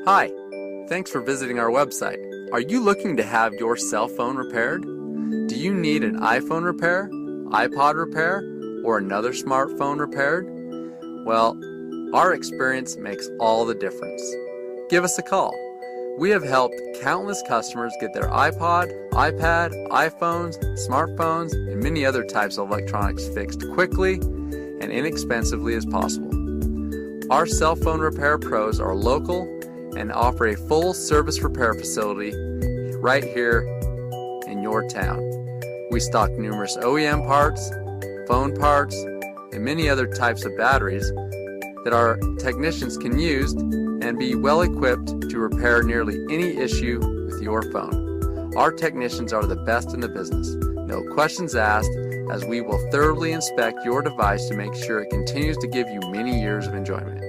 Hi, thanks for visiting our website. Are you looking to have your cell phone repaired? Do you need an iPhone repair, iPod repair, or another smartphone repaired? Well, our experience makes all the difference. Give us a call. We have helped countless customers get their iPod, iPad, iPhones, smartphones, and many other types of electronics fixed quickly and inexpensively as possible. Our cell phone repair pros are local and offer a full service repair facility right here in your town. We stock numerous OEM parts, phone parts, and many other types of batteries that our technicians can use and be well equipped to repair nearly any issue with your phone. Our technicians are the best in the business. No questions asked, as we will thoroughly inspect your device to make sure it continues to give you many years of enjoyment.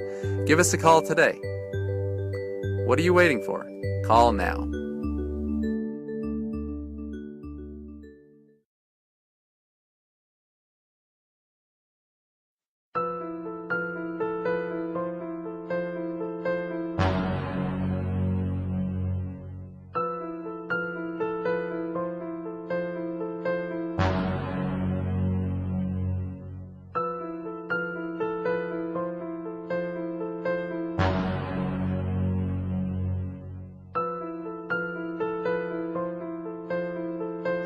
Give us a call today. What are you waiting for? Call now.